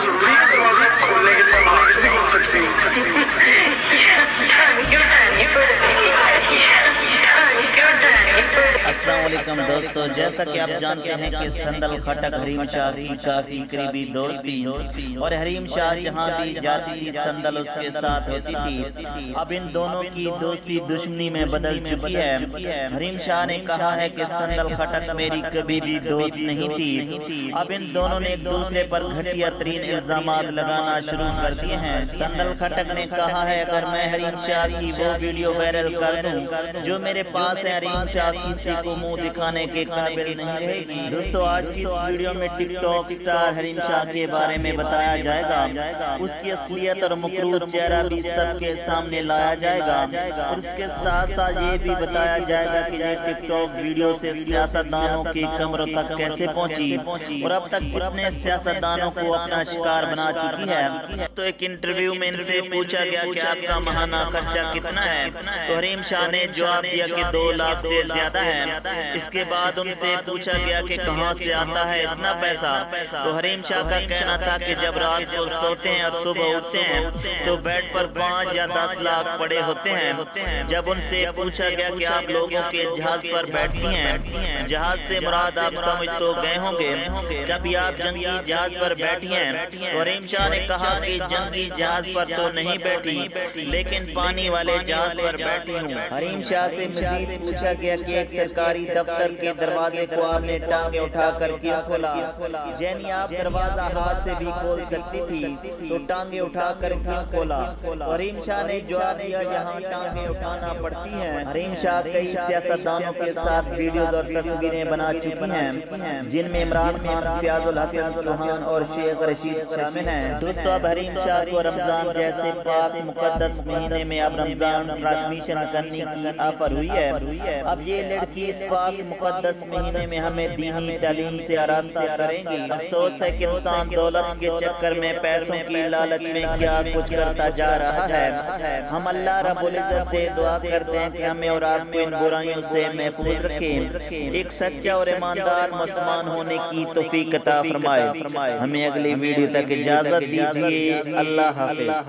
ضروری ہے دروازے کھولنے کے طلاق سے بھی کھول سکتی ہوں. السلام علیکم دوستو، جیسا کہ آپ جانتے ہیں کہ سندل خٹک حریم شاہ کی کافی قریبی دوست تھی اور حریم شاہ جہاں بھی جاتی تھی سندل اس کے ساتھ ہوتی تھی. اب ان دونوں کی دوستی دشمنی میں بدل چکی ہے. حریم شاہ نے کہا ہے کہ سندل خٹک میری کبھی بھی دوست نہیں تھی. اب ان دونوں نے ایک دوسرے پر گھٹیا ترین الزامات لگانا شروع کر دیے ہیں. سندل خٹک نے کہا ہے اگر میں حریم شاہ کی وہ ویڈیو وائرل کر دوں جو میرے پاس ہے، حریم شاہ کسی کو منہ دکھانے کے قابل نہیں رہے گی. دوستو آج کی اس ویڈیو میں ٹک ٹاک سٹار حریم شاہ کے بارے میں بتایا جائے گا. اس کی اصلیت اور مکروہ چہرہ بھی سب کے سامنے لایا جائے گا اور اس کے ساتھ ساتھ یہ بھی بتایا جائے گا کہ یہ ٹک ٹاک ویڈیو سے سیاستدانوں کی کمروں تک کیسے پہنچی اور اب تک کتنے سیاستدانوں کو اپنا شکار بنا چکی ہے. تو ایک انٹرویو میں ان سے پوچھا گیا کہ آپ کا ماہانہ خرچہ کتنا ہے، تو حریم شاہ نے جواب دیا کہ 2 لاکھ سے زیادہ ہے. اس کے بعد ان سے پوچھا گیا کہ کہاں سے آتا ہے اتنا پیسہ، تو حریم شاہ کا کہنا تھا کہ جب رات کو سوتے ہیں اور صبح اٹھتے ہیں تو بیڈ پر 5 یا 10 لاکھ پڑے ہوتے ہیں. جب ان سے پوچھا گیا کہ آپ لوگوں کے جہاز پر بیٹھتی ہیں، جہاز سے مراد آپ سمجھ تو گئے ہوں گے، کبھی آپ جنگی جہاز پر بیٹھی ہیں؟ تو حریم شاہ نے کہا کہ جنگی جہاز پر تو نہیں بیٹھی لیکن پانی والے جہاز پر بیٹھی ہوں. حریم شاہ سے مزید پوچھا گیا کہ ایک سرکاری دفتر کے دروازے کو آپ نے ٹانگیں اٹھا کر کیوں کھولا، یعنی آپ دروازہ ہاتھ سے بھی کھول سکتی تھی تو ٹانگیں اٹھا کر کیوں کھولا؟ حریم شاہ نے جواب دیا یہاں ٹانگیں اٹھانا پڑتی ہیں. حریم شاہ کئی سیاستدانوں کے ساتھ ویڈیوز اور تصویریں بنا چکی ہیں جن میں عمران خان، فیاض الحسن چوہان اور شیخ رشید شامل ہیں. دوستو اب حریم شاہ کو رمضان جیسے پاک مقدس مہینے میں اب رمضان ٹرانسمیشن کرنے کی آفر ہوئی ہے. اب یہ لڑکی اس پاک مقدس مہینے میں ہمیں دینی تعلیم سے آراستہ کریں گی. افسوس ہے کہ انسان دولت کے چکر میں پیسوں کی لالچ میں کیا کچھ کرتا جا رہا ہے. ہم اللہ رب العزت سے دعا کرتے ہیں کہ ہمیں اور آپ کو ان برائیوں سے محفوظ رکھیں، ایک سچا اور ایماندار مسلمان ہونے کی توفیق عطا فرمائے. ہمیں اگلی ویڈیو تک اجازت دیجیے. اللہ حافظ.